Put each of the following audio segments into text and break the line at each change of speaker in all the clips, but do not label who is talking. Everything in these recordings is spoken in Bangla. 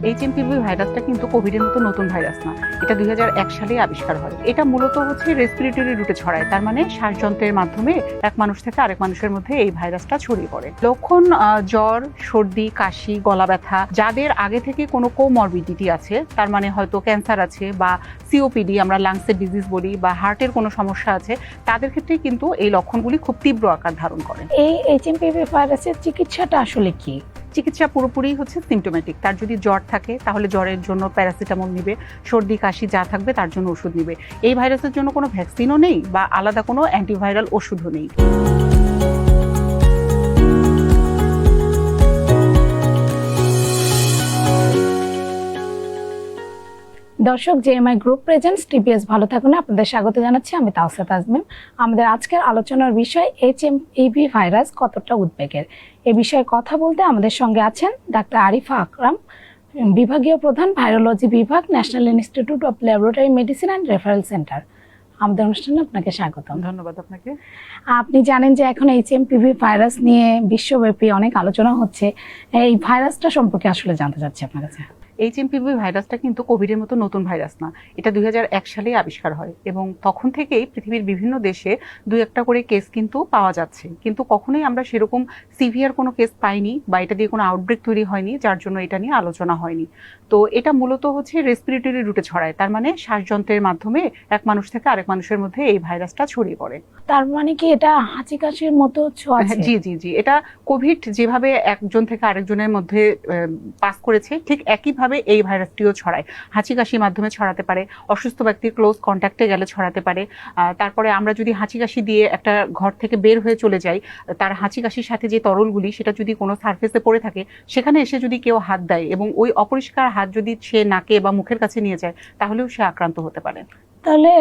এইচএমপিভি ভাইরাসটা কিন্তু কোভিডের মতো নতুন ভাইরাস না। এটা 2001 সালে আবিষ্কার হয়। এটা মূলত হচ্ছে রেসপিরেটরি রুটে ছড়ায়, তার মানে শ্বাসযন্ত্রের মাধ্যমে এক মানুষ থেকে আরেক মানুষের মধ্যে এই ভাইরাসটা ছড়িয়ে পড়ে। লক্ষণ জ্বর, সর্দি, কাশি, গলা ব্যথা। যাদের আগে থেকে কোনো কোমরবিডিটি আছে, তার মানে হয়তো ক্যান্সার আছে বা সিওপিডি আমরা লাংসের ডিজিজ বলি, বা হার্টের কোনো সমস্যা আছে, তাদের ক্ষেত্রে কিন্তু এই লক্ষণগুলি খুব তীব্র আকার ধারণ করে।
এই এইচএমপিভি ভাইরাসের চিকিৎসাটা আসলে কি?
চিকিৎসা পুরোপুরি হচ্ছে সিমটোমেটিক। তার যদি জ্বর থাকে তাহলে জ্বরের জন্য প্যারাসিটামল নিবে, সর্দি কাশি যা থাকবে তার জন্য ওষুধ নিবে। এই ভাইরাসের জন্য কোনো ভ্যাকসিনও নেই বা আলাদা কোনো অ্যান্টিভাইরাল ওষুধও নেই।
দর্শক, জেএমআই গ্রুপ প্রেজেন্টস টিপিএস ভালো থাকুন আপনাদের স্বাগত জানাচ্ছি। আমি তাওসিয়া তাজমিম। আমাদের আজকের আলোচনার বিষয় এইচএমপিভি ভাইরাস কতটা উদ্বেগের। এ বিষয়ে কথা বলতে আমাদের সঙ্গে আছেন ডাক্তার আরিফা আকরাম, বিভাগীয় প্রধান, ভাইরোলজি বিভাগ, national institute of laboratory medicine and referral centre. আমাদের অনুষ্ঠানে আপনাকে স্বাগত।
ধন্যবাদ আপনাকে।
আপনি জানেন যে এখন এইচএমপিভি ভাইরাস নিয়ে বিশ্বব্যাপী অনেক আলোচনা হচ্ছে। এই ভাইরাসটা সম্পর্কে আসলে জানতে চাচ্ছি আপনার কাছে।
এইচএমপিভি ভাইরাসটা কিন্তু কোভিডের মতো নতুন ভাইরাস না। এটা 2001 সালে আবিষ্কার হয় এবং তখন থেকেই পৃথিবীর বিভিন্ন দেশে দুই একটা করে কেস কিন্তু পাওয়া যাচ্ছে, কিন্তু কখনোই আমরা সেরকম সিভিয়ার কোনো কেস পাইনি বা এটা দিয়ে কোনো আউটব্রেক তৈরি হয়নি, যার জন্য এটা নিয়ে আলোচনা হয়নি। তো এটা মূলত হচ্ছে রেসপিরেটরি রুটে ছড়ায়, তার মানে শ্বাসযন্ত্রের মাধ্যমে এক মানুষ থেকে আরেক মানুষের মধ্যে এই ভাইরাসটা ছড়িয়ে পড়ে।
তার মানে কি এটা হাঁচি কাশির মতো ছোঁয়াচে?
জি জি জি, এটা কোভিড যেভাবে একজন থেকে আরেকজনের মধ্যে পাস করেছে, ঠিক একইভাবে এই ভাইরাসটিও ছড়ায়। হাঁচি কাশির মাধ্যমে ছড়াতে পারে, অসুস্থ ব্যক্তির ক্লোজ কন্ট্যাক্টে গেলে ছড়াতে পারে। তারপরে আমরা যদি হাঁচি কাশি দিয়ে একটা ঘর থেকে বের হয়ে চলে যাই, তার হাঁচি কাশির সাথে যে তরলগুলি সেটা যদি কোনো সারফেসে পড়ে থাকে, সেখানে এসে যদি কেউ হাত দেয় এবং ওই অপরিষ্কার হাত যদি সে নাকে বা মুখের কাছে নিয়ে যায়, তাহলেও সে আক্রান্ত হতে পারে।
তাহলে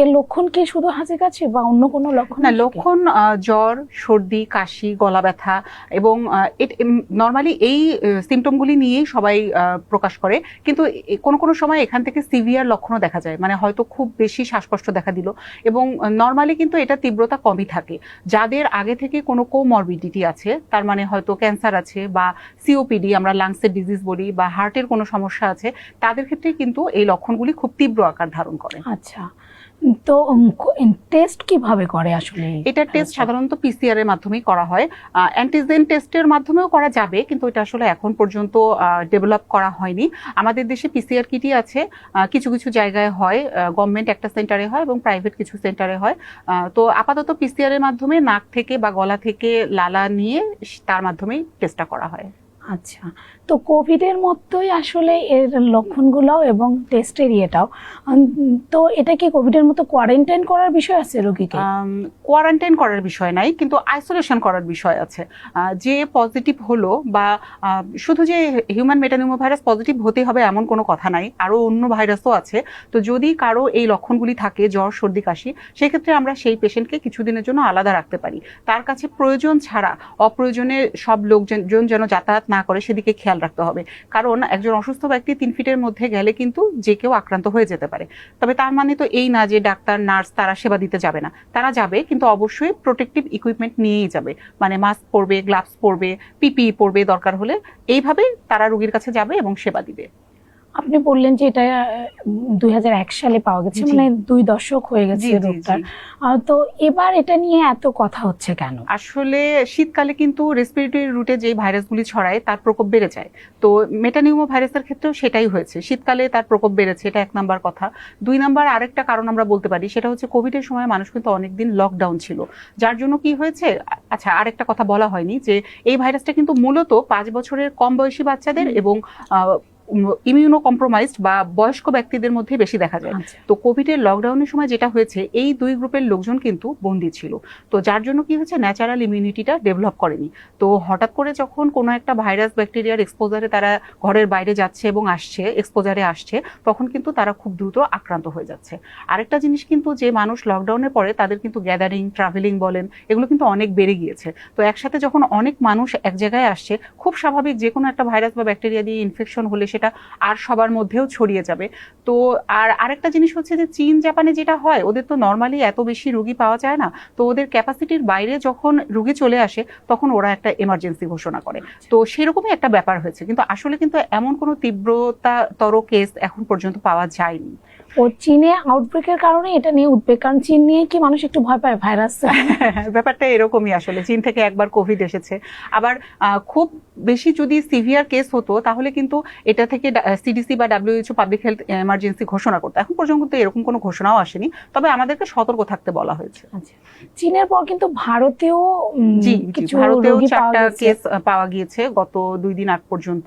এর লক্ষণ কি শুধু হাঁচি কাশি বা অন্য কোনো লক্ষণ?
না, লক্ষণ জ্বর, সর্দি, কাশি, গলা ব্যথা এবং নর্মালি এই সিমটমগুলি নিয়েই সবাই প্রকাশ করে, কিন্তু কোনো কোনো সময় এখান থেকে সিভিয়ার লক্ষণও দেখা যায়, মানে হয়তো খুব বেশি শ্বাসকষ্ট দেখা দিল, এবং নর্মালি কিন্তু এটা তীব্রতা কমই থাকে। যাদের আগে থেকে কোনো কোমরবিডিটি আছে, তার মানে হয়তো ক্যান্সার আছে বা সিওপিডি আমরা লাংসের ডিজিজ বলি, বা হার্টের কোনো সমস্যা আছে, তাদের ক্ষেত্রে কিন্তু এই লক্ষণগুলি খুব তীব্র আকার ধারণ করে।
আচ্ছা, তো টেস্ট কিভাবে করে আসলে?
এটা টেস্ট সাধারণত পিসিআর এর মাধ্যমেই করা হয়। অ্যান্টিজেন টেস্টের মাধ্যমেও করা যাবে, কিন্তু এটা আসলে এখন পর্যন্ত ডেভেলপ করা হয়নি। আমাদের দেশে পিসিআর কিটই আছে, কিছু কিছু জায়গায় হয়, গভর্নমেন্ট একটা সেন্টারে হয় এবং প্রাইভেট কিছু সেন্টারে হয়। তো আপাতত পিসিআর এর মাধ্যমে নাক থেকে বা গলা থেকে লালা নিয়ে তার মাধ্যমেই টেস্টটা করা হয়।
আচ্ছা, তো কোভিডের মতোই আসলে এর লক্ষণগুলোও এবং টেস্টের ইয়েটাও। তো এটা কি কোভিডের মতো কোয়ারেন্টাইন করার বিষয় আছে রোগীকে?
কোয়ারেন্টাইন করার বিষয় নাই, কিন্তু আইসোলেশন করার বিষয় আছে। যে পজিটিভ হলো বা শুধু যে হিউম্যান মেটানিউমো ভাইরাস পজিটিভ হতে হবে এমন কোনো কথা নাই, আরও অন্য ভাইরাসও আছে। তো যদি কারো এই লক্ষণগুলি থাকে, জ্বর, সর্দি, কাশি, সেক্ষেত্রে আমরা সেই পেশেন্টকে কিছুদিনের জন্য আলাদা রাখতে পারি। তার কাছে প্রয়োজন ছাড়া অপ্রয়োজনে সব লোকজন যেন যাতায়াত না করে সেদিকে খেয়াল রাখতে হবে, কারণ একজন অসুস্থ ব্যক্তি 3 ফিটের মধ্যে গেলে কিন্তু যে কেউ আক্রান্ত হয়ে যেতে পারে। তবে তার মানে তো এই না যে ডাক্তার, নার্স তারা সেবা দিতে যাবে না, তারা যাবে, কিন্তু অবশ্যই প্রোটেক্টিভ ইকুইপমেন্ট নিয়েই যাবে, মানে মাস্ক পরবে, গ্লাভস পরবে, পিপিই পরবে দরকার হলে। এইভাবে তারা রোগীর কাছে যাবে এবং সেবা দিবে।
আপনি বললেন যে এটা 2001 সালে পাওয়া গেছে, মানে 2 দশক হয়ে গেছে রোগটার। তো এবার এটা নিয়ে এত কথা হচ্ছে কেন?
আসলে শীতকালে কিন্তু রেসপিরেটরি রুটে যে ভাইরাসগুলি ছড়ায় তার প্রকোপ বেড়ে যায়। তো মেটানিউমো ভাইরাসের ক্ষেত্রেও সেটাই হয়েছে, শীতকালে তার প্রকোপ বেড়েছে, এটা 1 নাম্বার কথা। 2 নাম্বার আরেকটা কারণ আমরা বলতে পারি, সেটা হচ্ছে কোভিডের সময় মানুষ কিন্তু অনেকদিন লকডাউন ছিল, যার জন্য কি হয়েছে। আচ্ছা, আরেকটা কথা বলা হয়নি যে এই ভাইরাসটা কিন্তু মূলত 5 বছরের কম বয়সী বাচ্চাদের এবং ইমিউনো কম্প্রোমাইজড বা বয়স্ক ব্যক্তিদের মধ্যে বেশি দেখা যায়। তো কোভিডের লকডাউনের সময় যেটা হয়েছে, এই 2 গ্রুপের লোকজন কিন্তু বন্দী ছিল, তো যার জন্য কি হয়েছে, ন্যাচারাল ইমিউনিটিটা ডেভেলপ করেনি। তো হঠাৎ করে যখন কোনো একটা ভাইরাস ব্যাকটেরিয়ার এক্সপোজারে তারা ঘরের বাইরে যাচ্ছে এবং আসছে, এক্সপোজারে আসছে, তখন কিন্তু তারা খুব দ্রুত আক্রান্ত হয়ে যাচ্ছে। আরেকটা জিনিস কিন্তু, যে মানুষ লকডাউনের পরে তাদের কিন্তু গ্যাদারিং, ট্রাভেলিং বলেন, এগুলো কিন্তু অনেক বেড়ে গিয়েছে। তো একসাথে যখন অনেক মানুষ এক জায়গায় আসছে, খুব স্বাভাবিক যে কোনো একটা ভাইরাস বা ব্যাকটেরিয়া দিয়ে ইনফেকশন হলে সেটা আর সবার মধ্যেও ছড়িয়ে যাবে। তো আর আরেকটা জিনিস হচ্ছে যে চীন জাপানে যেটা হয়, ওদের তো নর্মালি এত বেশি রোগী পাওয়া যায় না, তো ওদের ক্যাপাসিটির বাইরে যখন রোগী চলে আসে তখন ওরা একটা এমার্জেন্সি ঘোষণা করে। তো সেরকমই একটা ব্যাপার হয়েছে, কিন্তু আসলে কিন্তু এমন কোনো তীব্রতাতর কেস এখন পর্যন্ত পাওয়া যায়নি।
ও চীনে আউটব্রেকের কারণে এটা নিয়ে উদ্বেগ, কারণ চীন নিয়ে কি মানুষ একটু ভয় পায় ভাইরাস?
ব্যাপারটা এরকমই, আসলে চীন থেকে একবার কোভিড এসেছে। আবার খুব বেশি যদি সিভিয়ার কেস হতো তাহলে কিন্তু এটা থেকে সিডিসি বা WHO পাবলিক হেলথ এমার্জেন্সি ঘোষণা করতো। এখন পর্যন্ত এরকম কোনো ঘোষণাও আসেনি, তবে আমাদেরকে সতর্ক থাকতে বলা হয়েছে।
চীনের পর কিন্তু ভারতেও কিছু
ভারতেও
রোগী
4টা কেস পাওয়া গিয়েছে গত 2 দিন আগ পর্যন্ত।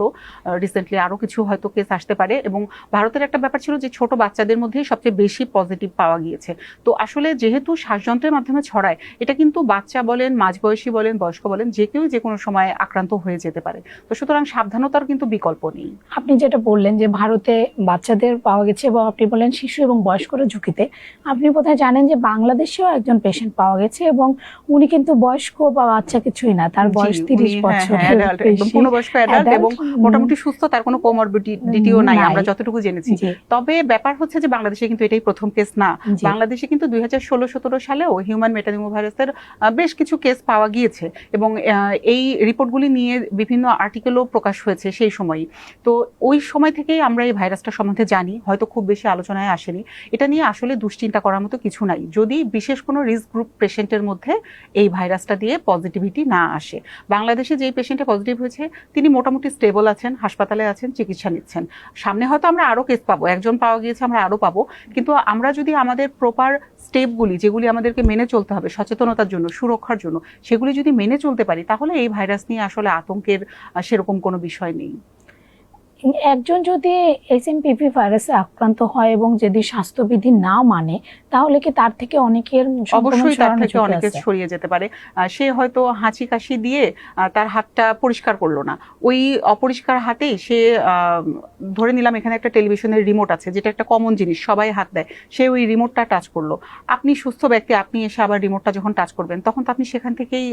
রিসেন্টলি আরো কিছু হয়তো কেস আসতে পারে। এবং ভারতের একটা ব্যাপার ছিল যে ছোট বাচ্চাদের মধ্যে সবচেয়ে বেশি পজিটিভ পাওয়া গিয়েছে। তো আসলে যেহেতু শ্বাসযন্ত্রের মাধ্যমে ছড়ায়, এটা কিন্তু বাচ্চা বলেন, মাঝবয়সী বলেন, বয়স্ক বলেন, যে কেউ যে কোনো সময় আক্রান্ত হয়ে যেতে পারে। তো সুতরাং সাবধানতার কিন্তু বিকল্প নেই।
আপনি যেটা বললেন যে ভারতে বাচ্চাদের পাওয়া গেছে এবং আপনি বললেন শিশু এবং বয়স্করা ঝুঁকিতে, আপনি বোধহয় জানেন যে বাংলাদেশেও একজন পেশেন্ট পাওয়া গেছে এবং উনি কিন্তু বয়স্ক বা বাচ্চা কিছুই না, তার বয়স 30 বছর,
একদম পূর্ণবয়স্ক অ্যাডাল্ট এবং মোটামুটি সুস্থ, তার কোনো কোমরবিডিটিও নাই আমরা যতটুকু জেনেছি। তবে ব্যাপার হচ্ছে যে বাংলাদেশে কিন্তু এটাই প্রথম কেস না। বাংলাদেশে কিন্তু 2016-17 সালেও হিউম্যান মেটানিউমোভাইরাসের বেশ কিছু কেস পাওয়া গিয়েছে এবং এই রিপোর্টগুলি নিয়ে বিভিন্ন আর্টিকেলও প্রকাশ হয়েছে সেই সময়ই। তো ওই সময় থেকেই আমরা এই ভাইরাসটা সম্বন্ধে জানি, হয়তো খুব বেশি আলোচনায় আসেনি। এটা নিয়ে আসলে দুশ্চিন্তা করার মতো কিছু নাই, যদি বিশেষ কোনো রিস্ক গ্রুপ পেশেন্টের মধ্যে এই ভাইরাসটা দিয়ে পজিটিভিটি না আসে। বাংলাদেশে যেই পেশেন্টে পজিটিভ হয়েছে তিনি মোটামুটি স্টেবল আছেন, হাসপাতালে আছেন, চিকিৎসা নিচ্ছেন। সামনে হয়তো আমরা আরো কেস পাবো, একজন পাওয়া গিয়েছে, আমরা আরো পাবো, কিন্তু আমরা যদি আমাদের প্রপার স্টেপগুলি, যেগুলি আমাদেরকে মেনে চলতে হবে সচেতনতার জন্য, সুরক্ষার জন্য, সেগুলি যদি মেনে চলতে পারি তাহলে এই ভাইরাস নিয়ে আসলে আতঙ্কের সেরকম কোনো বিষয় নেই।
একজন যদি HMPV ভাইরাসে আক্রান্ত হয় এবং যদি স্বাস্থ্যবিধি না মানে, তাহলে কি তার থেকে অনেকের
অবশ্যই তার থেকে অনেকে ছড়িয়ে যেতে পারে। সে হয়তো হাঁচি কাশি দিয়ে তার হাতটা পরিষ্কার করলো না, ওই অপরিষ্কার হাতেই সে ধরে নিলাম এখানে একটা টেলিভিশনের রিমোট আছে, যেটা একটা কমন জিনিস, সবাই হাত দেয়, সে ওই রিমোটটা টাচ করলো। আপনি সুস্থ ব্যক্তি, আপনি এসে আবার রিমোটটা যখন টাচ করবেন তখন তো আপনি সেখান থেকেই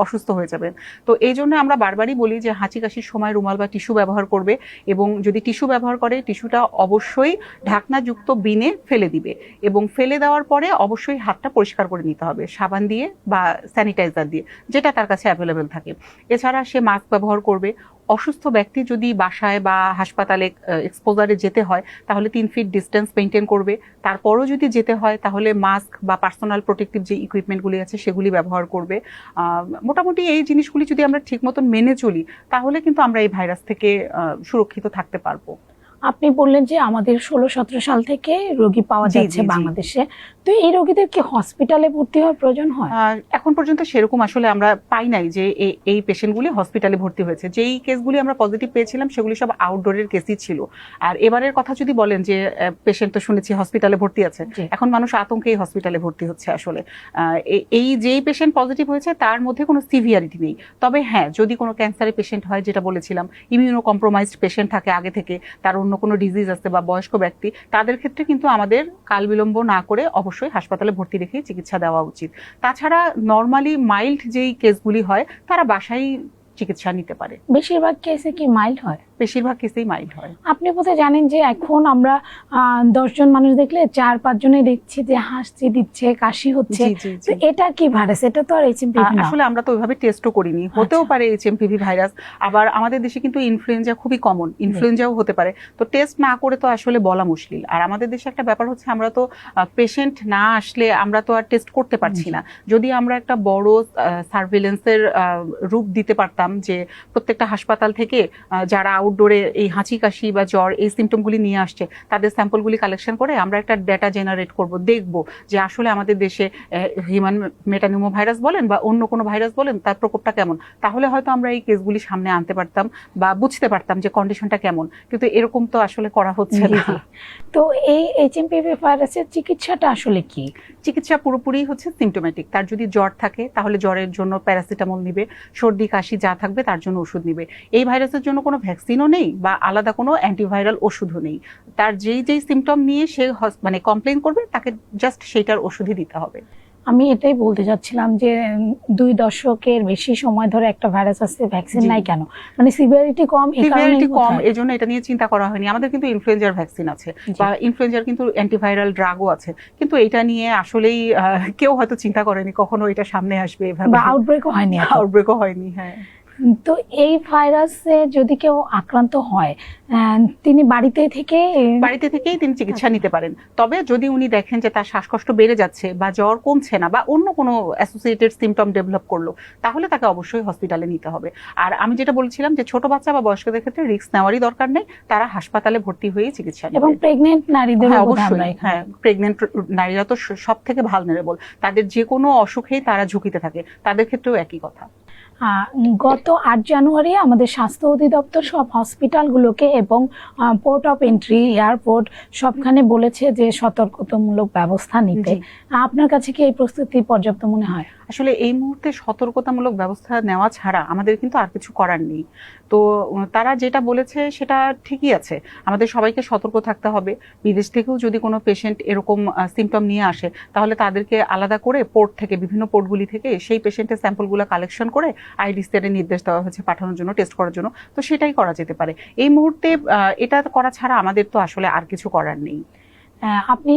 অসুস্থ হয়ে যাবেন। তো এই জন্য আমরা বারবারই বলি যে হাঁচি কাশির সময় রুমাল বা টিস্যু ব্যবহার করবে, এবং যদি টিস্যু ব্যবহার করে টিস্যুটা অবশ্যই ঢাকনাযুক্ত বিনে ফেলে দিবে, এবং ফেলে দেওয়ার পরে অবশ্যই হাতটা পরিষ্কার করে নিতে হবে সাবান দিয়ে বা স্যানিটাইজার দিয়ে, যেটা তার কাছে অ্যাভেলেবেল থাকে। এছাড়া সে মাস্ক ব্যবহার করবে। অসুস্থ ব্যক্তি যদি বাসায় বা হাসপাতালে এক্সপোজারে যেতে হয় তাহলে 3 ফিট ডিস্টেন্স মেনটেন করবে। তারপরও যদি যেতে হয় তাহলে মাস্ক বা পার্সোনাল প্রোটেক্টিভ যে ইকুইপমেন্টগুলি আছে সেগুলি ব্যবহার করবে। মোটামুটি এই জিনিসগুলি যদি আমরা ঠিক মতন মেনে চলি তাহলে কিন্তু আমরা এই ভাইরাস থেকে সুরক্ষিত থাকতে পারবো।
আপনি বললেন যে আমাদের 16-17 সাল থেকে রোগী পাওয়া যাচ্ছে বাংলাদেশে, তো এই রোগীদের কি হসপিটালে ভর্তি হওয়ার প্রয়োজন হয়?
এখন পর্যন্ত সেরকম আসলে আমরা পাই নাই যে এই পেশেন্টগুলি হসপিটালে ভর্তি হয়েছে। যেই কেসগুলি আমরা পজিটিভ পেয়েছিলাম সেগুলি সব আউটডোরের কেসই ছিল। আর এবারের কথা যদি বলেন যে পেশেন্ট তো শুনেছি হসপিটালে ভর্তি আছে, এখন মানুষ আতঙ্কেই হসপিটালে ভর্তি হচ্ছে। আসলে এই যেই পেশেন্ট পজিটিভ হয়েছে তার মধ্যে কোনো সিভিয়ারিটি নেই। তবে হ্যাঁ, যদি কোনো ক্যান্সারের পেশেন্ট হয়, যেটা বলেছিলাম, ইমিউনো কম্প্রোমাইজড পেশেন্ট থাকে আগে থেকে, তার অন্য কোনো ডিজিজ আছে বা বয়স্ক ব্যক্তি, তাদের ক্ষেত্রে কিন্তু আমাদের কাল বিলম্ব না করে অবশ্যই হাসপাতালে ভর্তি রেখে চিকিৎসা দেওয়া উচিত। তাছাড়া নর্মালি মাইল্ড যেই কেসগুলি হয় তারা বাসায় চিকিৎসা নিতে পারে।
বেশিরভাগ কেসে কি মাইল্ড হয়?
বেশিরভাগ কেসেই মাইল্ড হয়।
আপনি বোধহয় জানেন যে এখন আমরা 10 জন মানুষ দেখলে 4-5 জনে দেখছি যে হাসছি দিচ্ছে, কাশি হচ্ছে। তো এটা কি ভাইরাস? এটা তো আর HMPV না।
আসলে আমরা তো ওইভাবে টেস্টও করিনি, হতেও পারে HMPV ভাইরাস। আবার আমাদের দেশে কিন্তু ইনফ্লুয়েঞ্জা খুবই কমন, ইনফ্লুয়েঞ্জাও হতে পারে। তো টেস্ট না করে তো আসলে বলা মুশকিল। আর আমাদের দেশে একটা ব্যাপার হচ্ছে, আমরা তো পেশেন্ট না আসলে আমরা তো আর টেস্ট করতে পারছি না। যদি আমরা একটা বড় সার্ভিলেন্সের রূপ দিতে পারতাম, যে প্রত্যেকটা হাসপাতাল থেকে যারা আউটডোরে এই হাঁচি কাশি বা জ্বর এই সিমটমগুলি নিয়ে আসছে তাদের স্যাম্পলগুলি কালেকশন করে আমরা একটা ডেটা জেনারেট করব, দেখব যে আসলে আমাদের দেশে হিউম্যান মেটানিউমোভাইরাস বলেন বা অন্য কোনো ভাইরাস বলেন তার প্রকোপটা কেমন, তাহলে হয়তো আমরা এই কেসগুলি সামনে আনতে পারতাম বা বুঝতে পারতাম যে কন্ডিশনটা কেমন। কিন্তু এরকম তো আসলে করা হচ্ছে না।
তো এই HMPV ভাইরাসের চিকিৎসাটা আসলে কি?
চিকিৎসা পুরোপুরি হচ্ছে সিমটোম্যাটিক। তার যদি জ্বর থাকে তাহলে জ্বরের জন্য প্যারাসিটামল নিবে, সর্দি কাশি যা থাকবে তার জন্য ওষুধ নিবে। এই ভাইরাসের জন্য কোনো ভ্যাকসিনও নেই বা আলাদা কোনো অ্যান্টিভাইরাল ওষুধও নেই। তার যেই সিমটম নিয়ে সে মানে কমপ্লেন করবে তাকে জাস্ট সেইটার ওষুধই দিতে হবে।
আমি এটাই বলতে চাচ্ছিলাম যে 2 দশকের বেশি সময় ধরে একটা ভাইরাস আছে, ভ্যাকসিন
জি।
নাই কেন? মানে সিভিয়ারিটি কম, এই কারণে
সিভিয়ারিটি কম, এজন্য এটা নিয়ে চিন্তা করা হয়নি। আমাদের কিন্তু ইনফ্লুয়েঞ্জার ভ্যাকসিন আছে, বা ইনফ্লুয়েঞ্জার কিন্তু অ্যান্টিভাইরাল ড্রাগও আছে, কিন্তু এটা নিয়ে আসলেই কেউ হয়তো চিন্তা করেনি কখনো এটা সামনে আসবে এভাবে,
বা আউটব্রেকও হয়নি।
আউটব্রেকও হয়নি। হ্যাঁ,
তো এই ভাইরাসে যদি কেউ আক্রান্ত হয়, তিনি
বাড়িতে থেকেই তিনি চিকিৎসা নিতে পারেন। তবে যদি উনি দেখেন যে তার শ্বাসকষ্ট বেড়ে যাচ্ছে বা জ্বর কমছে না বা অন্য কোনো অ্যাসোসিয়েটেড সিমটম ডেভেলপ করলো, তাহলে তাকে অবশ্যই হসপিটালে নিতে হবে। আর আমি যেটা বলছিলাম যে ছোট বাচ্চা বা বয়স্কদের ক্ষেত্রে রিস্ক নেওয়ারই দরকার নেই, তারা হাসপাতালে ভর্তি হয়ে চিকিৎসা
এবং
নেবে।
প্রেগনেন্ট নারীদের
হ্যাঁ, অবশ্যই। হ্যাঁ, প্রেগনেন্ট নারীরা তো সব থেকে ভালনারেবল, তাদের যে কোনো অসুখেই তারা ঝুঁকিতে থাকে, তাদের ক্ষেত্রেও একই কথা।
গত 8 জানুয়ারি আমাদের স্বাস্থ্য অধিদপ্তর সব হসপিটালগুলোকে এবং পোর্ট অফ এন্ট্রি, এয়ারপোর্ট সবখানে বলেছে যে সতর্কতামূলক ব্যবস্থা নিতে।
জি।
আপনার কাছে কি এই প্রস্তুতি পর্যাপ্ত মনে হয়?
আসলে এই মুহূর্তে সতর্কতামূলক ব্যবস্থা নেওয়া ছাড়া আমাদের কিন্তু আর কিছু করার নেই। তো তারা যেটা বলেছে সেটা ঠিকই আছে, আমাদের সবাইকে সতর্ক থাকতে হবে। বিদেশ থেকেও যদি কোনো পেশেন্ট এরকম সিমটম নিয়ে আসে, তাহলে তাদেরকে আলাদা করে পোর্ট থেকে, বিভিন্ন পোর্টগুলি থেকে সেই পেশেন্টের স্যাম্পলগুলো কালেকশন করে আইডিসিআর নির্দেশ দেওয়া হয়েছে পাঠানোর জন্য, টেস্ট করার জন্য। তো সেটাই করা যেতে পারে এই মুহূর্তে। এটা করা ছাড়া আমাদের তো আসলে আর কিছু করার নেই।
আপনি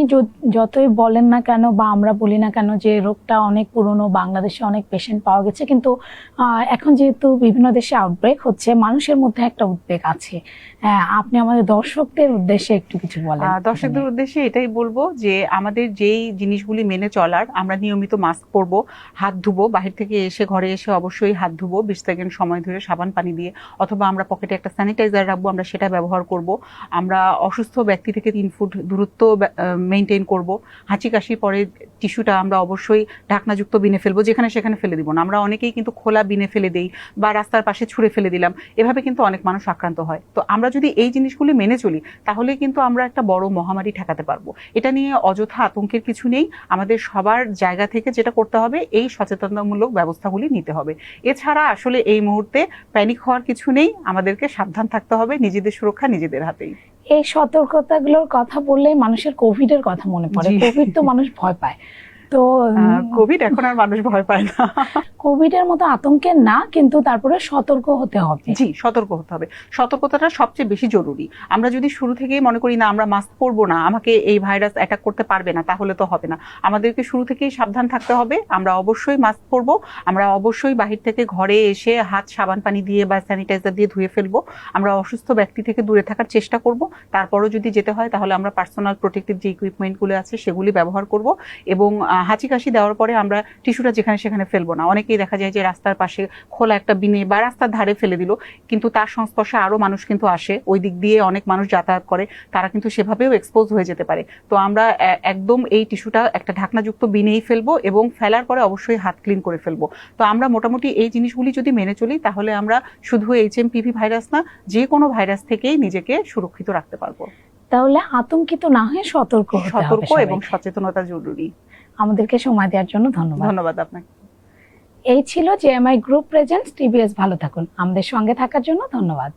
যতই বলেন না কেন বা আমরা বলি না কেন যে রোগটা অনেক পুরনো, বাংলাদেশে অনেক পেশেন্ট পাওয়া গেছে, কিন্তু এখন যেহেতু বিভিন্ন দেশে আউটব্রেক হচ্ছে, মানুষের মধ্যে একটা উদ্বেগ আছে। আপনি আমাদের দর্শকদের উদ্দেশ্যে একটু কিছু বলেন।
দর্শকদের উদ্দেশ্যে এটাই বলবো যে আমাদের যেই জিনিসগুলি মেনে চলার, আমরা নিয়মিত মাস্ক পরবো, হাত ধুবো, বাহির থেকে এসে ঘরে এসে অবশ্যই হাত ধুবো 20 সেকেন্ড সময় ধরে সাবান পানি দিয়ে, অথবা আমরা পকেটে একটা স্যানিটাইজার রাখবো, আমরা সেটা ব্যবহার করব। আমরা অসুস্থ ব্যক্তি থেকে 3 ফুট দূরত্ব মেনটেন করব। হাঁচি কাশি পরে টিস্যুটা আমরা অবশ্যই ঢাকনাযুক্ত বিনে ফেলবো, যেখানে সেখানে ফেলে দিব না। আমরা অনেকেই কিন্তু খোলা বিনে ফেলে দেই বা রাস্তার পাশে ছুঁড়ে ফেলে দিলাম, এভাবে কিন্তু অনেক মানুষ আক্রান্ত হয়। তো আমরা যদি এই জিনিসগুলি মেনে চলি, তাহলে কিন্তু আমরা একটা বড় মহামারী ঠেকাতে পারবো। এটা নিয়ে অযথা আতঙ্কের কিছু নেই। আমাদের সবার জায়গা থেকে যেটা করতে হবে, এই সচেতনতামূলক ব্যবস্থাগুলি নিতে হবে। এছাড়া আসলে এই মুহূর্তে প্যানিক হওয়ার কিছু নেই, আমাদেরকে সাবধান থাকতে হবে, নিজেদের সুরক্ষা নিজেদের হাতেই।
এই সতর্কতাগুলোর কথা বললে মানুষের কোভিড এর কথা মনে পড়ে। কোভিড তো মানুষ ভয় পায়, তো
কোভিড এখন আর মানুষ ভয় পায় না।
কোভিড এর মতো আতঙ্কের না, কিন্তু তারপরে সতর্ক হতে হবে।
জি, সতর্ক হতে হবে। সতর্কতাটা সবচেয়ে বেশি জরুরি। আমরা যদি শুরু থেকেই মনে করি না আমরা মাস্ক পরবো না, আমাকে এই ভাইরাস অ্যাটাক করতে পারবে না, তাহলে তো হবে না। আমাদেরকে শুরু থেকেই সাবধান থাকতে হবে। আমরা অবশ্যই মাস্ক পরবো, আমরা অবশ্যই বাহির থেকে ঘরে এসে হাত সাবান পানি দিয়ে বা স্যানিটাইজার দিয়ে ধুয়ে ফেলবো। আমরা অসুস্থ ব্যক্তি থেকে দূরে থাকার চেষ্টা করব। তারপরও যদি যেতে হয়, তাহলে আমরা পার্সোনাল প্রোটেক্টিভ যে ইকুইপমেন্টগুলো আছে সেগুলি ব্যবহার করব। এবং হাঁচি কাশি দেওয়ার পরে আমরা টিস্যুটা যেখানে সেখানে ফেলবো না। অনেকেই দেখা যায় যে রাস্তার পাশে খোলা একটা বিনে বা রাস্তার ধারে ফেলে দিল, কিন্তু তার সংস্পর্শে আরো মানুষ কিন্তু আসে, ওই দিক দিয়ে অনেক মানুষ যাতায়াত করে, তারা কিন্তু সেভাবেও এক্সপোজ হয়ে যেতে পারে। তো আমরা একদম এই টিস্যুটা একটা ঢাকনাযুক্ত বিনেই ফেলবো এবং ফেলার পরে অবশ্যই হাত ক্লিন করে ফেলবো। তো আমরা মোটামুটি এই জিনিসগুলি যদি মেনে চলি, তাহলে আমরা শুধু HMPV ভাইরাস না, যে কোনো ভাইরাস থেকেই নিজেকে সুরক্ষিত রাখতে পারবো।
তাহলে আতঙ্কিত না হয়ে সতর্ক
এবং সচেতনতা জরুরি।
আমাদেরকে সময় দেওয়ার জন্য ধন্যবাদ।
ধন্যবাদ আপনাকে।
এই ছিল JMI গ্রুপ প্রেজেন্টস TBS ভালো থাকুন। আমাদের সঙ্গে থাকার জন্য ধন্যবাদ।